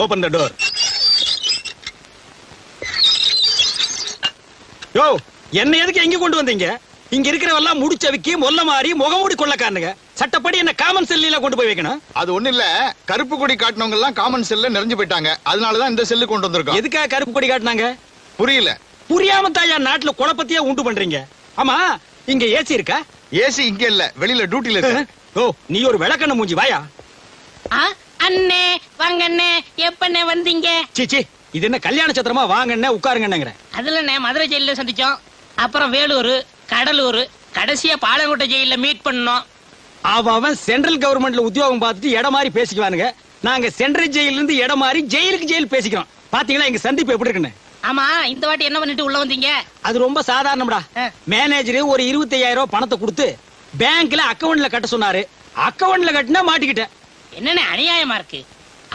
Open the door. யோ, என்ன எதுக்கு எங்க கொண்டு வந்தீங்க? இங்க இருக்கிறவெல்லாம் முடிச்சவிக்கி மொல்ல மாறி முகமூடி கொள்ளக்காரனுங்க. சட்டப்படி என்ன காமன் செல்லில கொண்டு போய் வைக்கணும். அது ஒண்ணு இல்ல, கருப்பு கொடி காட்டினவங்க எல்லாம் காமன் செல்ல நிறைஞ்சு போயிட்டாங்க. அதனாலதான் இந்த செல்லு கொண்டு வந்திருக்கோம். எதுக்காக கருப்பு கொடி காட்டினாங்க? புரியல. புரியாம தாயா நாட்டுல குழப்பத்தையே உண்டு பண்றீங்க. ஆமா, இங்க ஏசி இருக்கா? ஏசி இங்க இல்ல, வெளியில டியூட்டில இருக்கு. ஓ, நீ ஒரு விளக்கண்ண மூஞ்சி, வாயா. அண்ணே வாங்க அண்ணே, எப்பண்ணே வந்தீங்க? சீச்சி, இது என்ன கல்யாண சத்திரமா? வாங்கண்ணே உட்காருங்கன்னுங்கிற. அதுல மதுரை ஜெயில சந்திச்சோம், அப்புறம் வேலூர், கடலூர், கடைசியா பாலங்கோட்டை ஜெயில மீட் பண்ணோம். அவன் சென்ட்ரல் கவர்மெண்ட்ல உத்தியோகம் பார்த்துட்டு இடம் மாதிரி பேசிக்குவானுங்க. நாங்க சென்ட்ரல் ஜெயில இருந்து இடம் மாதிரி ஜெயிலுக்கு ஜெயில் பேசிக்கிறோம். பாத்தீங்களா எங்க சந்திப்பு எப்படி இருக்குன்னு? ஆமா, இந்த வாட்டி என்ன பண்ணிட்டு உள்ள வந்தீங்க? அது ரொம்ப சாதாரணம்டா. மேனேஜர் ஒரு 25,000 ரூபாய் பணத்தை கொடுத்து பேங்க்ல அக்கவுண்ட்ல கட்ட சொன்னாரு. அக்கவுண்ட்ல கட்டினா மாட்டிக்கிட்டேன். என்னன்னு அநியாயமா இருக்கு.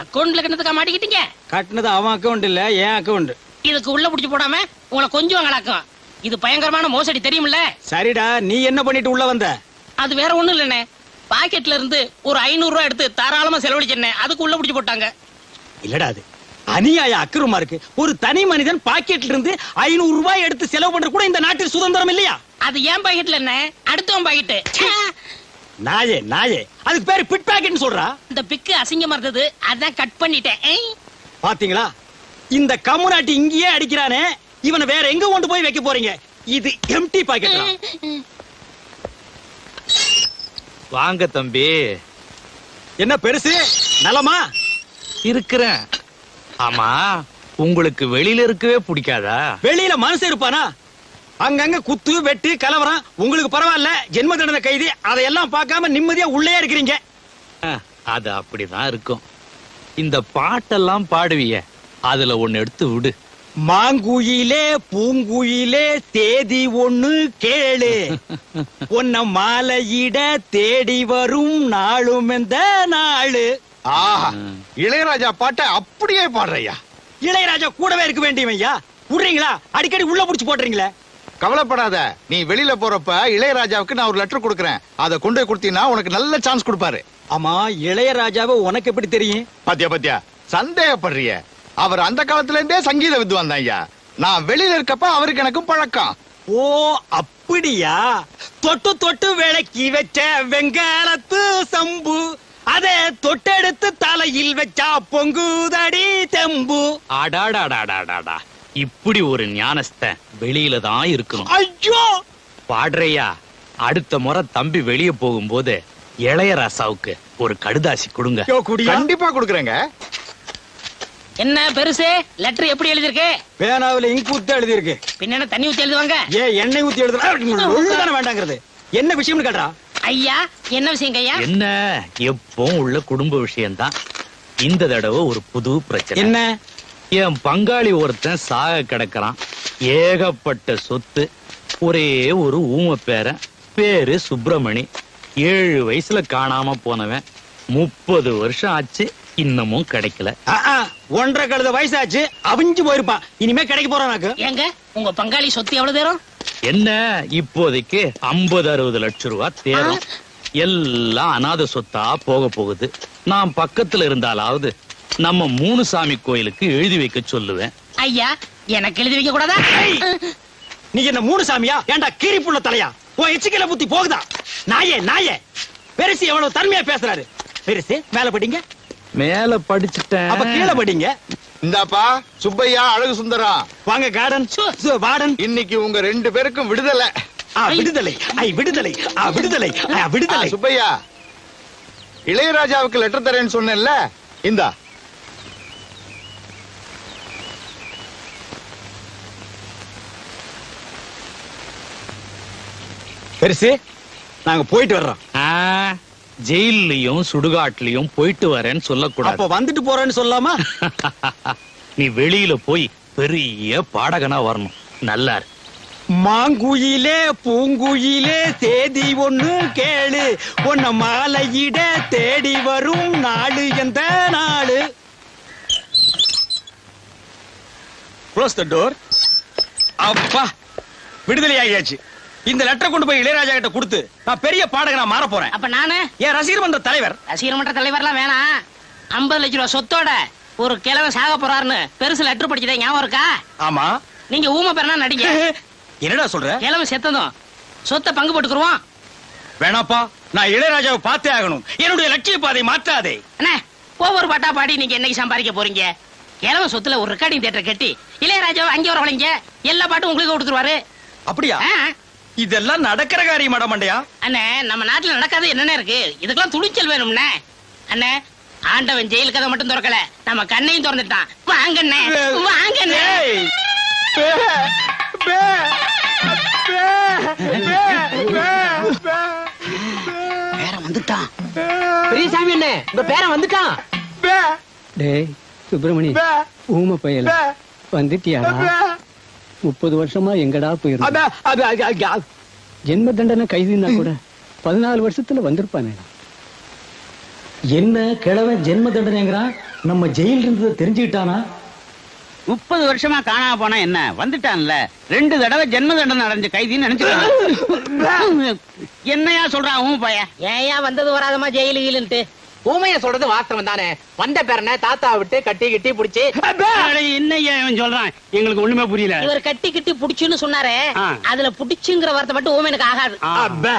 அக்கவுண்ட்ல கட்டதுக்கா மாட்டிக்கிட்டீங்க? கட்டினது அவன் அக்கவுண்ட் இல்ல, என் அக்கவுண்ட். இதுக்கு உள்ள புடிச்சு போடாம உங்களை கொஞ்சம் கலக்கும். இது பயங்கரமான மோசடி, தெரியுமில்ல? சரிடா, நீ என்ன பண்ணிட்டு உள்ள வந்த? அது வேற ஒண்ணும் இல்லண்ணே, பாக்கெட்ல இருந்து ஒரு 500 ரூபாய் எடுத்து தாராளமா செலவழிச்சேன். அதுக்கு உள்ள புடிச்சு போட்டாங்க. இல்லடா, அது அநியாய அக்கிரமா இருக்கு. ஒரு தனி மனிதன் பாக்கெட்ல இருந்து 500 ரூபாய் எடுத்து செலவு பண்ற கூட இந்த நாட்டில் சுதந்திரம் இல்லையா? அது ஏன் பாக்கெட்ல என்ன, அடுத்தவன் பாக்கெட். நாயே நாயே, அதுக்கு பேரு பிட் பாக்கெட்னு சொல்றா. இந்த பிக்கு அசிங்கமா இருந்தது, அதான் கட் பண்ணிட்டேன். பாத்தீங்களா, இந்த கம்முனாட்டி இங்கேயே அடிக்கிறானே, இவனை வேற எங்க கொண்டு போய் வைக்க போறீங்க? இது எம்டி பாக்கெட். வாங்க தம்பி. என்ன பெருசு, நலமா இருக்கிறேன். ஆமா, உங்களுக்கு வெளியில இருக்கவே பிடிக்காதா? வெளியில மனசு இருப்பானா? அங்கங்க குத்து வெட்டு கலவரம். உங்களுக்கு பரவாயில்ல, ஜென்ம தண்டனை கைதி. அதையெல்லாம் பார்க்காம நிம்மதியா உள்ளே இருக்கிறீங்க. அது அப்படிதான் இருக்கும். இந்த பாட்டெல்லாம் பாடுவிய, அதுல ஒன்னு எடுத்து விடு. மாங்குயிலே பூங்குயிலே தேதி ஒண்ணு கேளு, உன்ன மாலையிட தேடி வரும் நாளும் எந்த நாளு. ஆஹா, இளையராஜா பாட்டை அப்படியே பாடுறையா. இளையராஜா கூடவே இருக்க வேண்டியவையா? விடுறீங்களா? அடிக்கடி உள்ள புடிச்சு போடுறீங்களே. கவலைப்படாத, நீ வெளியில போறப்ப இளையராஜாவுக்கு நான் ஒரு லெட்டர் கொடுக்கறேன். அதை கொண்டு போய் கொடுத்தீங்கன்னா உனக்கு நல்ல சான்ஸ் கொடுப்பாரு. ஆமா, இளையராஜாவை உனக்கு எப்படி தெரியும்? பாத்தியா சந்தேகப்படுறிய? அவர் அந்த காலத்துல இருந்தே சங்கீத வித்வான் தான் ஐயா. நான் வெளியில இருக்கப்ப அவருக்கு எனக்கும் பழக்கம். ஓ அப்படியா? தொட்டு தொட்டு விளக்கி வச்ச வெங்காலத்து சம்பு, அதே தொட்டெடுத்து தலையில் வச்சா பொங்குதடி தெம்பு. அடாடாடாடாடாடா, இப்படி ஒரு ஞானஸ்த வெளியில தான் இருக்கணும். ஐயோ பாடுறையா, அடுத்த முறை தம்பி வெளியே போகும்போது இளையராசாவுக்கு ஒரு கடுதாசி கொடுங்க. கண்டிப்பா கொடுக்கறேங்க. என்ன பெருசு, லெட்டர் எப்படி எழுதிருக்கு? பேனாவில இங்க் ஊத்தி எழுதி இருக்கு. பின்ன தண்ணி ஊத்தி எழுதுவாங்க? எண்ணெய் ஊத்தி எழுதுறாங்க. வேண்டாங்கிறது என்ன விஷயம்னு கேட்டா? ஐயா, என்ன விஷயம் ஐயா? என்ன, எப்பவும் உள்ள குடும்ப விஷயம்தான். இந்த தடவை ஒரு புது பிரச்சனை. என்ன? என் பங்காளி ஒருத்தன் சாக கிடக்குறான். ஏகப்பட்ட சொத்து, ஒரே ஒரு ஊம பேரன், பேரு சுப்பிரமணி. 7 வயசுல காணாம போனவன். 30 வருஷம் ஆச்சு, இன்னமும் கிடைக்கல. 1.5 கழுத வயசாச்சு, அவிஞ்சு போயிருப்பான். இனிமே கிடைக்க போறான். ஏங்க, உங்க பங்காளி சொத்து எவ்வளவு தேரும்? என்ன, இப்போதைக்கு 50-60 லட்சம் ரூபாய் தேரும். எல்லாம் அநாத சொத்தா போக போகுது. நான் பக்கத்துல இருந்தாலாவது நம்ம மூணுசாமி கோயிலுக்கு எழுதி வைக்க சொல்லுவேன். ஐயா, எனக்கு எழுதி வைக்க கூடாதா? நீ என்ன மூணு சாமியா? ஏண்டா கீரி புள்ள தலையா? உன் எச்சிக்கல புத்தி போகுதா? நாயே நாயே, பெருசு எவ்வளவு தன்மையா பேசுறாரு. பெருசு மேல படிங்க. மேல படிச்சுட்டேன், அப்ப கீழே படிங்க. இந்தாப்பா சுப்பையா, அழகு சுந்தரம், வாங்க கார்டன் வார்டன். இன்னைக்கு உங்க 2 பேருக்கும் விடுதலை. விடுதலை, விடுதலை, விடுதலை, விடுதலை. சுப்பையா, இளையராஜாவுக்கு லெட்டர் தரேன்னு சொன்னேன்ல, இந்தா. பெருசு, நாங்க போயிட்டு வர்றோம். ஜெயிலையும் சுடுகாட்லயும் போயிட்டு வரேன்னு சொல்லக்கூடாது. அப்ப வந்துட்டு போறேன்னு சொல்லாமா? நீ வெளியில போய் பெரிய பாடகனா வரணும். நல்லா இருக்கு. மாங்குயிலே பூங்குயிலே தேதி ஒண்ணு கேளு, உன்ன மாலையிட தேடி வரும் நாளு எந்த நாளு. Close the door. அப்பா, விடுதலை ஆகியாச்சு. இந்த லெட்டர் கொண்டு போய் இளையராஜா கிட்ட கொடுத்து நான் பெரிய பாடகனா மாற போறேன். அப்ப நானு என் ரசிகர் மன்ற தலைவர். ரசிகர் மன்ற தலைவர்லாம் வேணாம். 50 லட்சம் ரூபாய் சொத்தோட ஒரு கிழவன் சாக போறாருன்னு பெருசு லெட்டர் படிச்சதே ஞாபகம் இருக்கா? ஆமா. நீங்க ஊமை பேரனா நடிங்க. என்னடா சொல்ற? கிழவன் செத்ததும் சொத்தை பங்கு போட்டுக்குருவோம். வேணாப்பா, நான் இளையராஜாவை பார்த்தே ஆகணும். என்னுடைய லட்சிய பாதை மாற்றாதே. அண்ணே, ஒவ்வொரு பாட்டா பாடி நீங்க என்னைக்கு சம்பாதிக்க போறீங்க? கிழவன் சொத்துல ஒரு ரெக்கார்டிங் தியேட்டர் கட்டி இளையராஜாவை அங்கே வர வளைங்க, எல்லா பாட்டும் உங்களுக்கு கொடுத்துருவாரு. அப்படியா? இதெல்லாம் நடக்கிற காரியம் மண்டையா? அண்ணே, நம்ம நாட்டுல நடக்காது என்னென்ன இருக்கு? இதுக்கெல்லாம் துணிச்சல் வேணும்னே. அண்ணே, ஆண்டவன் ஜெயில் கதை மட்டும் திறக்கல, நம்ம கண்ணையும் திறந்துட்டான். வாங்கண்ணே, வாங்கண்ணே. ஏய், பே, பே, பே, பே, பே, பே. பேரன் வந்துட்டான். பெரியசாமி அண்ணே, உங்க பேரன் வந்துட்டான். பே, டேய் சுப்பிரமணி, பே, ஊமை பையல பே, வந்துட்டியாடா? பே. 30 வருஷமா எங்கடா போயிருந்த? அட, அட, அட, அட. ஜென்ம தண்டனை கைதுன்னா கூட 14 வருஷத்துல வந்திருப்பானே. என்ன கிழவன் ஜென்ம தண்டனைங்கிறான்? நம்ம ஜெயில் இருந்ததை தெரிஞ்சுக்கிட்டானா? 30 வருஷமா காணாம போனா என்ன, வந்துட்டான்ல. 2 தடவை ஜென்ம தண்டனை அடைஞ்ச கைதின்னு நினைச்சுக்கலாம். என்னையா சொல்றான் உன் பையன்? ஏயா வந்தது வராதமா ஜெயிலு கீழுன்ட்டு? ஊமைய சொல்றது வாஸ்தவம் தானே. வந்த பேரனை தாத்தா விட்டு கட்டி கிட்டி புடிச்சு. என்னையா இவன் சொல்றான்? எங்களுக்கு ஒண்ணுமே புரியல. இவர் கட்டி கிட்டி புடிச்சுன்னு சொன்னாரே, ஆ. அதுல புடிச்சுங்கிற வார்த்தை மட்டும் ஊமைனுக்கு ஆகாது. அப்பே.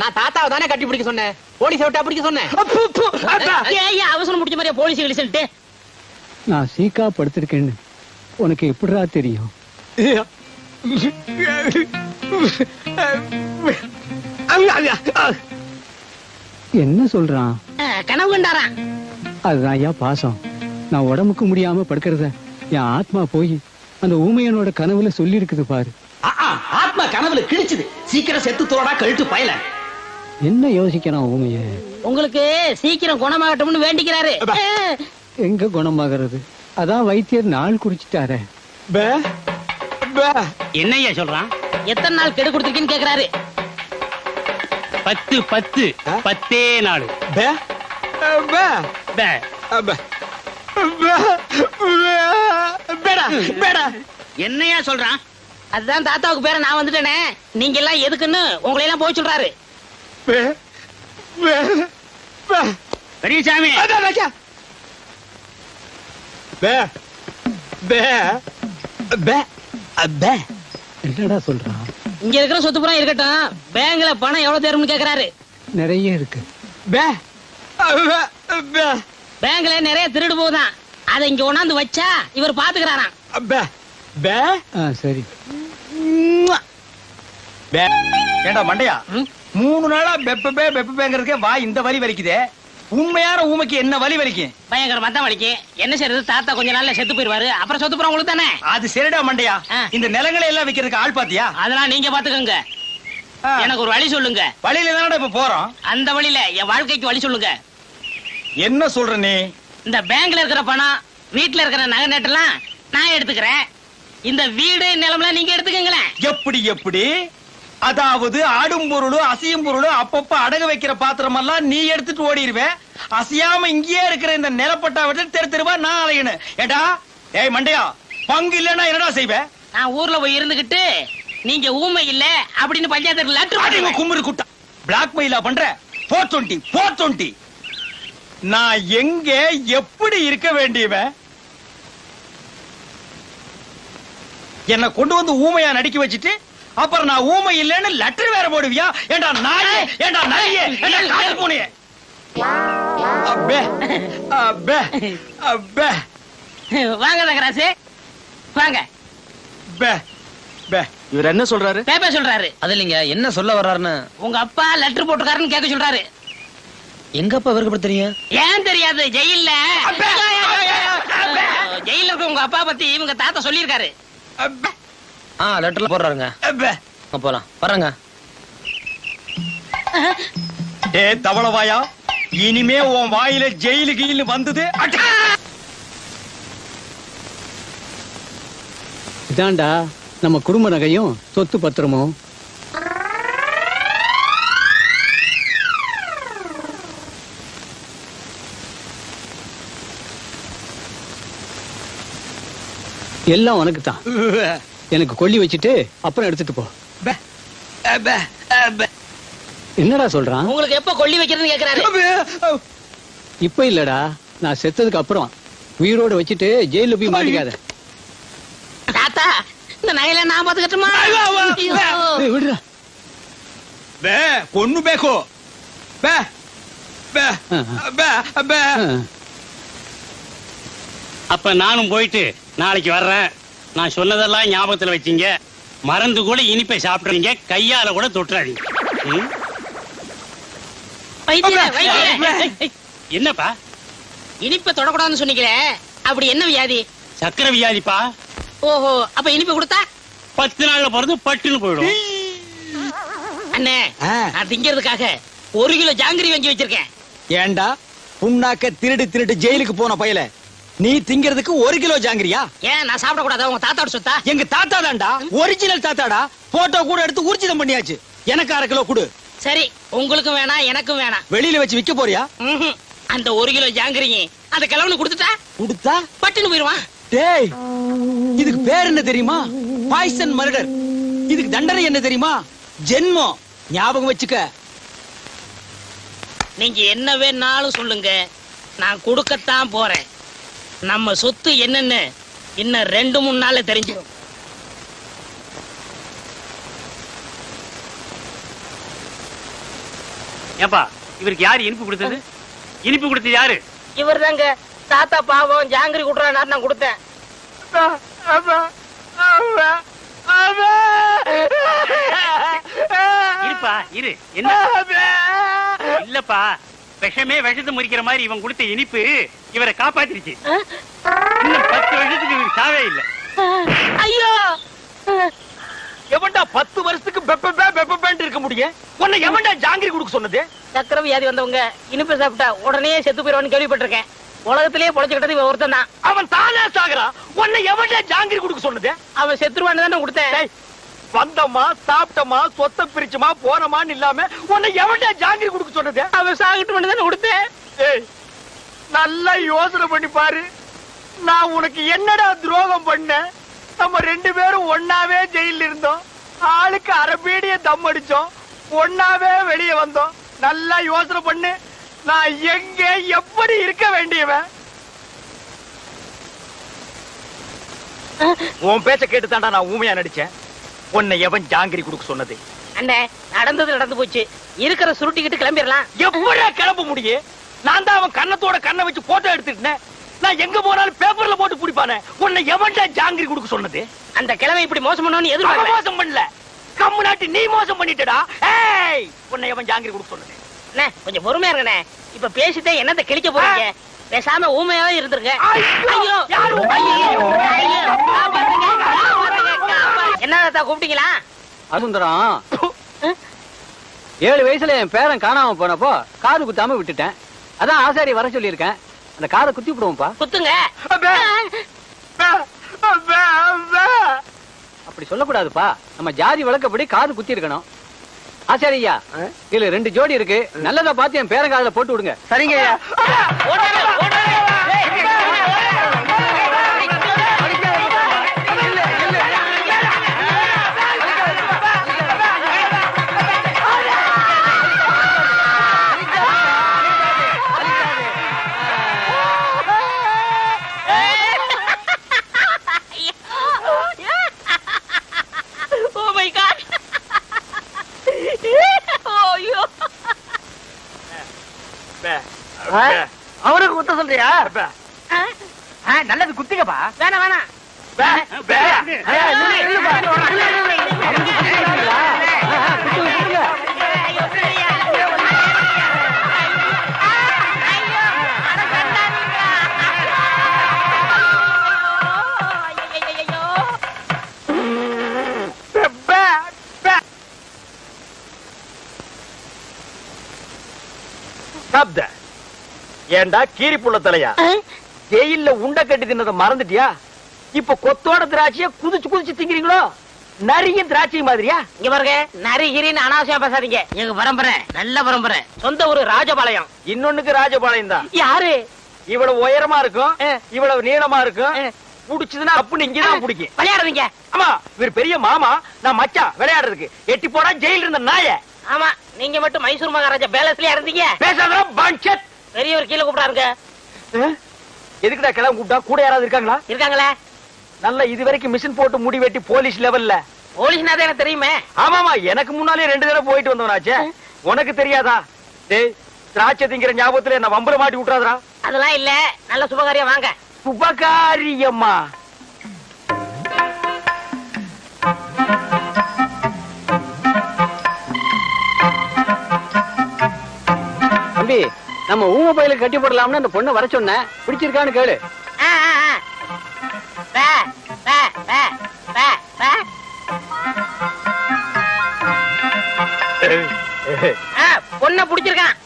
நான் தாத்தாவை தானே கட்டி பிடிக்க சொன்னேன், போலீஸ் விட்டா பிடிக்க சொன்னேன். அப்பு, அப்பு, அப்பே. ஏயா அவசரம் முடிச்ச மாதிரியா போலீஸ் கிழிச்சுட்டு? நான் சீக்கா படுத்திருக்கேன்னு உனக்கு எப்படிடா தெரியும்? என்ன சொல்றான்? கனவு கண்டாரான். அதுதான் ஐயா பாசம். நான் உடம்புக்கு முடியாம படுக்கிறத என் ஆத்மா போய் அந்த ஊமையனோட கனவுல சொல்லி இருக்குது பாரு. ஆத்மா கனவுல கிழிச்சுது. சீக்கிரம் செத்து தோடா கழுத்து பயல. என்ன யோசிக்கிறான் ஊமைய? உங்களுக்கு சீக்கிரம் குணமாகட்டும்னு வேண்டிக்கிறாரு. எங்க குணமாகிறது? அதான் வைத்தியர் நாள் குறிச்சிட்டாரே. பே, பே. என்னையா சொல்றான்? எத்தனை நாள் கெடு கொடுத்துருக்கீன்னு கேக்குறாரு. 10 10 10 நாள். பே, பே, பே. பே. பே, பே. பேடா, பேடா. என்னையா சொல்றான்? அதுதான் தாத்தாவுக்கு பேர நான் வந்துட்டேனே, நீங்க எல்லாம் எதுக்குன்னு உங்களை எல்லாம் போய் சொல்றாரு. பே, பே, பே. பெரியசாமி, அட, அட. பே, பே, பே, பே. என்னடா சொல்றான்? இங்க இருக்கிற சொத்து புறம் இருக்கட்டும், பேங்க்ல பணம் எவ்வளவு தேரும்னு கேக்குறாரு. நிறைய இருக்கு. பே, பே, பே. பேங்க்ல நிறைய திருடு போகுதான், அதை இங்க கொண்டாந்து வச்சா இவர் பாத்துக்கிறாராம். பே, பே. சரி. பே. ஏண்டா மண்டையா, ம்? 3 நாளா பெப்பேங்கிறதுக்கே வா இந்த வலி வலிக்குதே. உண்மையான ஊமைக்கு என்ன வலி வலிக்கும்? பயங்கரமா தான் வலிக்கு. என்ன செய்யறது, தாத்தா கொஞ்ச நாள்ல செத்து போயிருவாரு, அப்புறம் சொத்து புறம் உங்களுக்கு தானே. அது சரிடா மண்டையா. ஆ. இந்த நிலங்களை எல்லாம் விக்கிறதுக்கு ஆள் பாத்தியா? அதெல்லாம் நீங்க பாத்துக்கோங்க. எனக்கு ஒரு வழி சொல்லுங்க. வழியில தானடா இப்ப போறோம். அந்த வழியில என் வாழ்க்கைக்கு வழி சொல்லுங்க. என்ன சொல்ற நீ? இந்த பேங்க்ல இருக்கிற பணம், வீட்டுல இருக்கிற நகை நட்டெல்லாம் நான் எடுத்துக்கிறேன். இந்த வீடு நிலம்லாம் நீங்க எடுத்துக்கங்களேன். எப்படி எப்படி? அதாவது ஆடும் பொருளும் அசையும் பொருளும் அப்பப்ப அடகு வைக்கிற பாத்திரம் எல்லாம் நீ எடுத்துட்டு ஓடிடுவேன். அசையாம இங்கேயே இருக்கிற இந்த நிலப்பட்டா விட்டு தெரு தெருவா நான் அலையணும். ஏடா ஏய் மண்டையா, பங்கு இல்லன்னா என்னடா செய்வேன்? நான் ஊர்ல போய் இருந்துகிட்டு நீங்க ஊமை இல்ல அப்படின்னு பஞ்சாயத்து லெட்டர் கும்பிடு குட்டா பிளாக் மெயிலா பண்ற? 420 420. நான் எங்க எப்படி இருக்க வேண்டியவன்? என்ன கொண்டு வந்து ஊமையா நடிக்க வச்சுட்டு அப்புறம் நான் ஊமை இல்லைன்னு லெட்டர் வேற போடுவியா? ஏண்டா நாயே, ஏண்டா நாயே, ஏண்டா காட்டு பூனையே. அப்பே, அப்பே, அப்பே. வாங்க நகராசு, வாங்க. பே, பே. இவர் என்ன சொல்றாரு? பேப்பர் சொல்றாரு. அது இல்லைங்க, என்ன சொல்ல வர்றாருன்னு. உங்க அப்பா லெட்டர் போட்டுக்காருன்னு கேட்க சொல்றாரு. எங்க அப்பா இவருக்கு தெரியும்? ஏன் தெரியாது? ஜெயில்ல அப்பே, அப்பே, ஜெயில இருக்க உங்க அப்பா பத்தி இவங்க தாத்தா சொல்லியிருக்காரு. அப்பே, லெட்டர்ல போடுறாருங்க. அப்பே. போலாம் வர்றங்க. ஏ தவளவாயா, இனிமே உன் வாயில ஜெயிலு கீழு வந்தது. இதாண்டா நம்ம குடும்ப நகையும் சொத்து பத்திரமும். எல்லாம் உனக்கு தான். எனக்கு கொல்லி வச்சுட்டு அப்புறம் எடுத்துட்டு போ. பே, பே, பே. என்னடா சொல்றான்? உங்களுக்கு எப்ப கொல்லி வைக்கிறதுன்னு கேக்குறாரு. இப்ப இல்லடா, நான் செத்ததுக்கு அப்புறம். உயிரோட வச்சுட்டு ஜெயில போய் மாட்டிக்காத. தாத்தா இந்த நகையில நான் பாத்துக்கட்டுமா? ஏய், விடுடா. பே பொண்ணு பேக்கோ பே பே பே பே. அப்ப நானும் போயிட்டு நாளைக்கு வர்றேன். நான் சொன்னதெல்லாம் ஞாபகத்துல வச்சீங்க. மறந்து கூட இனிப்பை சாப்பிடுறீங்க, கையால கூட தொட்டுறாதீங்க. ம்? வைத்தியரே, வைத்தியரே. என்னப்பா? இனிப்பை தொடக்கூடாதுன்னு சொன்னீங்களே, அப்படி என்ன வியாதி? சக்கரை வியாதிப்பா. ஓஹோ, அப்ப இனிப்பு கொடுத்தா 10 நாள்ல பிறந்து பட்டுன்னு போயிடும். அண்ணே, நான் திங்கிறதுக்காக 1 கிலோ ஜாங்கிரி வாங்கி வச்சிருக்கேன். ஏண்டா புண்ணாக்க திருடு திருடு ஜெயிலுக்கு போன பயல, நீ திங்கிறதுக்கு 1 கிலோ ஜாங்கிரியா? ஏன் நான் சாப்பிட கூடாதா? உங்க தாத்தாவோட சொத்தா? எங்க தாத்தா தான்டா, ஒரிஜினல் தாத்தாடா. போட்டோ கூட எடுத்து ஊர்ஜிதம் பண்ணியாச்சு. எனக்கு 1/2 கிலோ கொடு. சரி, உங்களுக்கும் வேணாம் எனக்கும் வேணாம். வெளியில வச்சு விக்க போறியா? ம்ஹும். அந்த 1 கிலோ ஜாங்கிரியும் அந்த கிழவனு கொடுத்துட்டா கொடுத்தா பட்டுன்னு போயிருவான். டேய், இதுக்கு பேர் என்ன தெரியுமா? Poison murder. இதுக்கு தண்டனை என்ன தெரியுமா? ஜென்மம். ஞாபகம் வச்சுக்க. நீங்க என்ன வேணாலும் சொல்லுங்க, நான் கொடுக்கத்தான் போறேன். நம்ம சொத்து என்னன்னு இன்னும் 2-3 நாள்ல தெரிஞ்சிடும். ஏப்பா, இவருக்கு யாரு இனிப்பு கொடுத்தது? இனிப்பு கொடுத்தது யாரு? இவர் தாங்க. தாத்தா பாவம் ஜாங்கிரி குடுறாரு, நான் கொடுத்தேன். இருப்பா இரு. என்ன இல்லப்பா, விஷமே விஷத்தை முறிக்கிற மாதிரி இவன் கொடுத்த இனிப்பு இவரை காப்பாத்திருச்சு. இன்னும் 10 வருஷத்துக்கு இவருக்கு சாவே இல்ல. ஐயோ, எவன்டா 10 வருஷத்துக்கு பெப்பேன்னு இருக்க முடியும்? உன்னை எவன்டா ஜாங்கிரி கொடுக்க சொன்னது? சக்கரை வியாதி வந்தவங்க இனிப்பு சாப்பிட்டா உடனே செத்து போயிடுவான்னு கேள்விப்பட்டிருக்கேன். உலகத்திலேயே பொழைச்சுக்கிட்டது இவன் ஒருத்தன் தான். அவன் தானே சாகுறான். உன்னை எவன்டா ஜாங்கிரி கொடுக்க சொன்னது? அவன் செத்துருவான்னு தானே கொடுத்தேன். டேய், வந்தமா சாப்பிட்டமா சொத்தை பிரிச்சுமா போனமான்னு இல்லாம உன்னை எவன்டா ஜாங்கிரி கொடுக்க சொன்னது? அவன் சாகிட்டு தானே கொடுத்தேன். ஏய், நல்லா யோசனை பண்ணி பாரு. நான் உனக்கு என்னடா துரோகம் பண்ணேன்? நம்ம 2 பேரும் ஒன்னாவே ஜெயில இருந்தோம். ஆளுக்கு அரபீடிய தம் அடிச்சோம். ஒன்னாவே வெளியே வந்தோம். நல்லா யோசனை பண்ணு. நான் எங்க எப்படி இருக்க வேண்டியவன்? உன் பேச்ச கேட்டுதான்டா நான் ஊமையா நடிச்சேன். உன்னை எவன் ஜாங்கிரி கொடுக்க சொன்னது? அண்ணே, நடந்தது நடந்து போச்சு. இருக்கிற சுருட்டிக்கிட்டு கிளம்பிடலாம். எப்படியா கிளம்ப முடியும்? நான் தான் அவன் கண்ணத்தோட கண்ணை வச்சு போட்டோ எடுத்துட்டேன். நான் எங்க போனாலும் பேப்பர்ல போட்டு பிடிப்பானே. உன்னை எவன்டா ஜாங்கிரி கொடுக்க சொன்னது? அந்த கிழமை இப்படி மோசம் பண்ணணும்னு அவன் எதிர்பார்க்கல. மோசம் பண்ணல, கம்மு நாட்டி நீ மோசம் பண்ணிட்டடா. ஏய், உன்னை எவன் ஜாங்கிரி கொடுக்க சொன்னது? அண்ணே, கொஞ்சம் பொறுமையா இருங்கண்ணே. இப்ப பேசிட்டே என்னத்தை கிழிக்க போறீங்க? பேசாம ஊமையாவே இருந்துருங்க. ஐயோ, யார் ஊமை? ஐயோ, காப்பாத்துங்க, காப்பாத்துங்க, காப்பாத்துங்க. என்ன தாத்தா கூப்பிட்டீங்களா? அசுந்தரம், 7 வயசுல என் பேரன் காணாம போனப்போ காது குத்தாம விட்டுட்டேன். அதான் ஆசாரி வர சொல்லியிருக்கேன். அந்த காதை குத்தி விடுவோம்ப்பா. குத்துங்க. அப்பே, அப்பே, அப்பே. அப்படி சொல்லக்கூடாதுப்பா. நம்ம ஜாதி வழக்கப்படி காது குத்தி இருக்கணும். ஆசாரியா, இதுல 2 ஜோடி இருக்கு. நல்லதா பார்த்து என் பேரன் காதுல போட்டு விடுங்க. சரிங்க ஐயா. ஓடாத, ஓடாத. Oh my God. ஐயோ. அவருக்கு குத்த சொல்றியா? நல்லது குத்துங்கப்பா. வேணாம் வேணாம். ஏண்டா கீரி புள்ள தலையா, ஜெயில்ல உண்ட கட்டி தின்னத மறந்துட்டியா? இப்ப கொத்தோட திராட்சைய குதிச்சு குதிச்சு திங்கிறீங்களோ? நரியும் திராட்சை மாதிரியா? இங்க பாருங்க, நரிகிரின்னு அனாவசியா பேசாதீங்க. எங்க பரம்பரை நல்ல பரம்பரை. சொந்த ஊரு ராஜபாளையம். இன்னொன்னுக்கு ராஜபாளையம் தான். யாரு? இவ்வளவு உயரமா இருக்கும், இவ்வளவு நீளமா இருக்கும். புடிச்சதுன்னா அப்படின்னு இங்கதான் பிடிக்கும். விளையாடுறீங்க? ஆமா, இவர் பெரிய மாமா, நான் மச்சான் விளையாடுறதுக்கு. எட்டி போடா ஜெயில இருந்த நாய. ஆமா, நீங்க மட்டும் மைசூர் மகாராஜா பேலஸ்லயே இருந்தீங்க. பேசாத பஞ்சத். பெரியவர் கீழே கூப்பிடாருங்க. எதுக்குடா கிளம்ப கூப்பிட்டா கூட யாராவது இருக்காங்களா? இருக்காங்களே. நல்ல இது வரைக்கும் மிஷின் போட்டு முடி வெட்டி போலீஸ் லெவல்ல. போலீஸ்னா தான் எனக்கு தெரியுமே. ஆமாமா, எனக்கு முன்னாலே 2 தடவை போயிட்டு வந்தவனாச்சே. உனக்கு தெரியாதா? டேய், திராட்சை திங்கிற ஞாபகத்துல என்ன வம்பர மாட்டி விட்டுறாதடா. அதெல்லாம் இல்ல, நல்ல சுபகாரியம் வாங்க. சுபகாரியம்மா? தம்பி, நம்ம ஊம பையில கட்டி போடலாம்னு அந்த பொண்ணை வர சொன்னேன். பிடிச்சிருக்கான்னு கேளு. பொண்ண புடிச்சிருக்கான்.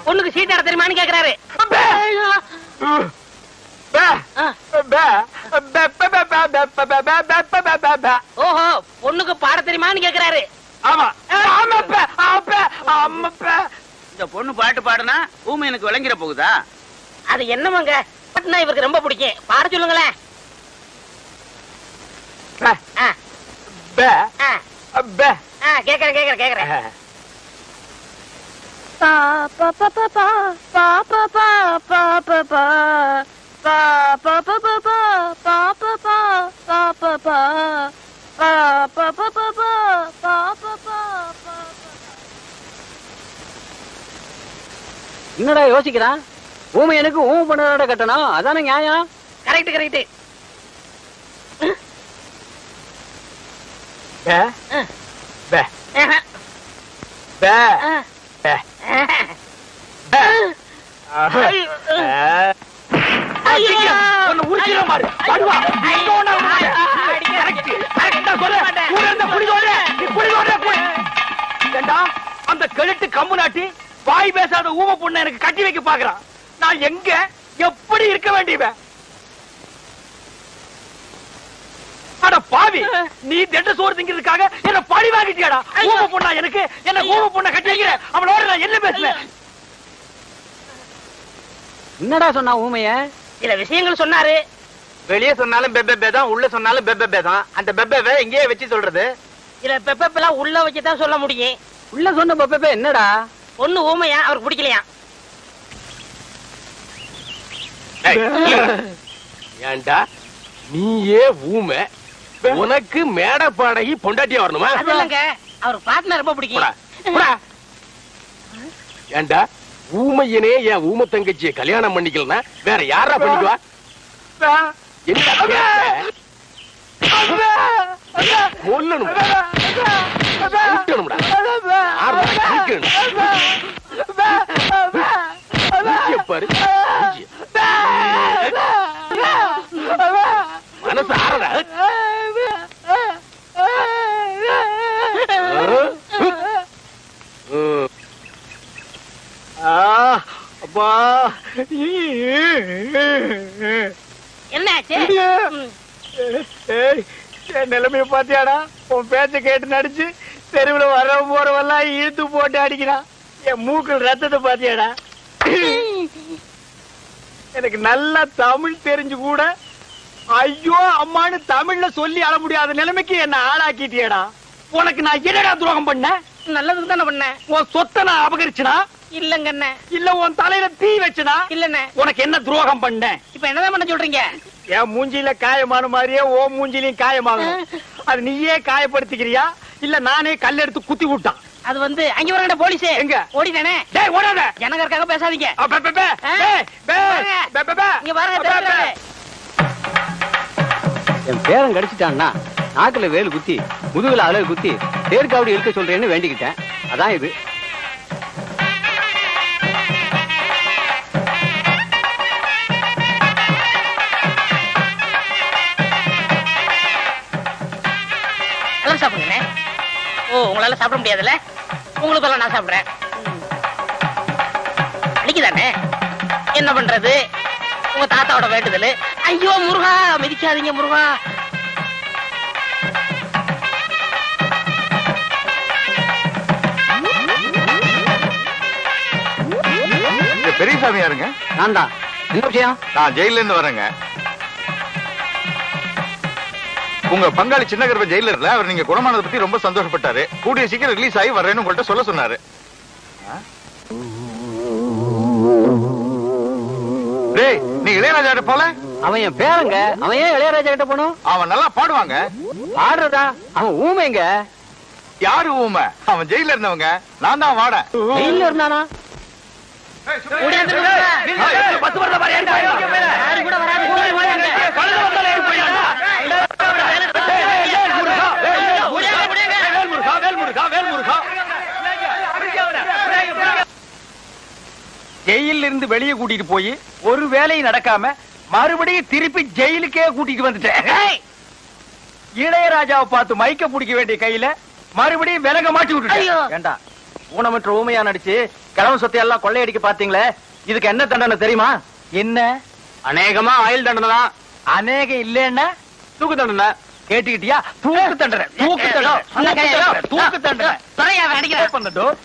பொண்ணுக்கு சீட் ஆட தெரியுமான்னு கேக்குறாரு. ஓஹோ, பொண்ணுக்கு பாட தெரியுமான்னு கேக்குறாரு. இந்த பொண்ணு பாட்டு பாடுனா ஊமை எனக்கு விளங்கிற போகுதா? அது என்னமாங்க, பாட்டுனா இவருக்கு ரொம்ப பிடிக்கும். பாட சொல்லுங்களேன். கேக்குறேன் கேக்குறேன். என்னடா யோசிக்கிறான்? ஊமை எனக்கு ஊமை பண்ண கட்டணும், அதானே நியாயம். Correct correct. அந்த கழுட்டு கம்பு நாட்டி வாய் பேசாத ஊம பொண்ணு எனக்கு கட்டி வைக்க பாக்குறான். நான் எங்க எப்படி இருக்க வேண்டியவன்? அட பாவி, நீ திட்ட சோறு திங்கிறதுக்காக என்ன பழி வாங்கிட்டியாடா? ஊம பொண்ணா எனக்கு? என்ன ஊம பொண்ணை கட்டி வைக்கிற? அவளோட நான் என்ன பேசுவேன்? என்னடா சொன்னா ஊமைய? சில விஷயங்கள் சொன்னாரு. வெளியே சொன்னாலும் பெப்பே தான், உள்ள சொன்னாலும் பெப்பே தான். அந்த பெப்பே எங்கேயே வச்சு சொல்றது? சில பெப்பெல்லாம் உள்ள வச்சுதான் சொல்ல முடியும். உள்ள சொன்ன பெப்பே என்னடா? பொண்ணு ஊமையா, அவருக்கு பிடிக்கலையா? ஏண்டா நீயே ஊமை, உனக்கு மேட பாடகி பொண்டாட்டியா வரணுமா? அது இல்லங்க, அவருக்கு பாட்டுனா ரொம்ப பிடிக்கும். ஏண்டா ஊமையனே என் ஊமை தங்கச்சியை கல்யாணம் பண்ணிக்கலனா வேற யாரா பண்ணிக்குவா? மனசு ஆறடா. அப்பா, என்னாச்சு? என் நிலைமைய பாத்தியாடா? உன் பேச்ச கேட்டு நடிச்சு தெருவுல வர போறவெல்லாம் இழுத்து போட்டு அடிக்கிறான். என் மூக்கில் ரத்தத்தை பாத்தியாடா? எனக்கு நல்லா தமிழ் தெரிஞ்சு கூட ஐயோ அம்மான்னு தமிழ்ல சொல்லி அழ முடியாத நிலைமைக்கு என்ன ஆளாக்கிட்டியடா. உனக்கு நான் என்னடா துரோகம் பண்ண? நல்லதுக்கு தானே பண்ண. உன் சொத்தை நான் அபகரிச்சனா? இல்லங்க அண்ணே. இல்ல உன் தலையில தீ வச்சனா? இல்லண்ணே. உனக்கு என்ன துரோகம் பண்ண? இப்ப என்னதான் பண்ண சொல்றீங்க? என் மூஞ்சில காயமான மாதிரியே ஓ மூஞ்சிலையும் காயமாகும். அது நீயே காயப்படுத்திக்கிறியா இல்ல நானே கல் எடுத்து குத்தி விட்டான்? அது வந்து அங்க வரங்கட போலீஸ். எங்க? ஓடிட்டானே. டேய் ஓடாத. ஜனகருக்காக பேசாதீங்க. இங்க பாருங்க. என் பேரன் கடிச்சிட்டான்னா நாக்குல வேலு குத்தி முதுகுல அழகு குத்தி தேர்காவடி இழுக்க சொல்றேன்னு வேண்டிக்கிட்டேன். அதான் இது. எல்லாம் சாப்பிடுங்க. ஓ, உங்களால சாப்பிட முடியாதுல்ல? உங்களுக்கு எல்லாம் நான் சாப்பிடுறேன். அன்னைக்குதானே என்ன பண்றது? உங்க தாத்தாவோட வேண்டுதல். ஐயோ முருகா, மிதிக்காதீங்க முருகா. பெரியசாமி யாருங்க? நான் தான். என்ன விஷயம்? நான் ஜெயில இருந்து வரேங்க. உங்க பங்காளி சின்ன கருப்ப ஜெயில இல்ல, அவர் நீங்க குணமானதை பத்தி ரொம்ப சந்தோஷப்பட்டாரு. கூடிய சீக்கிரம் ரிலீஸ் ஆகி வர்றேன்னு உங்கள்ட்ட சொல்ல சொன்னாரு. டேய், நீ இளையராஜா கிட்ட போல? அவன் என் பேரங்க, அவன் ஏன் இளையராஜா கிட்ட போனோம்? அவன் நல்லா பாடுவாங்க. ஆடுறதா? அவன் ஊமைங்க. யாரு ஊமை? அவன் ஜெயில இருந்தவங்க. நான் தான் வாட. ஜெயில்ல இருந்தானா? பத்து வருஷம் பாரு, ஏன்டா? யாரு கூட வராது. பழுது வந்தாலே போயிடா. ஜெயில இருந்து வெளியே கூட்டிட்டு போய் ஒரு வேலையும் நடக்காம மறுபடியும் திருப்பி ஜெயிலுக்கே கூட்டிட்டு வந்துட்டேன். இளையராஜாவை பார்த்து மைக்க பிடிக்க வேண்டிய கையில மறுபடியும் விலக மாட்டி விட்டுட்டேன். ஏண்டா, ஊனமற்ற ஊமையா நடிச்சு கிழமை சொத்தை எல்லாம் கொள்ளையடிக்க பாத்தீங்களே, இதுக்கு என்ன தண்டனை தெரியுமா? என்ன? அநேகமா ஆயுள் தண்டனை தான். அநேகம் இல்லன்னா தூக்கு தண்டனை. கேட்டுக்கிட்டியா? தூக்கு தண்டனை, தூக்கு தண்டனை, தூக்கு தண்டனை. துறையா அடிக்கிறேன். பண்ணட்டும்.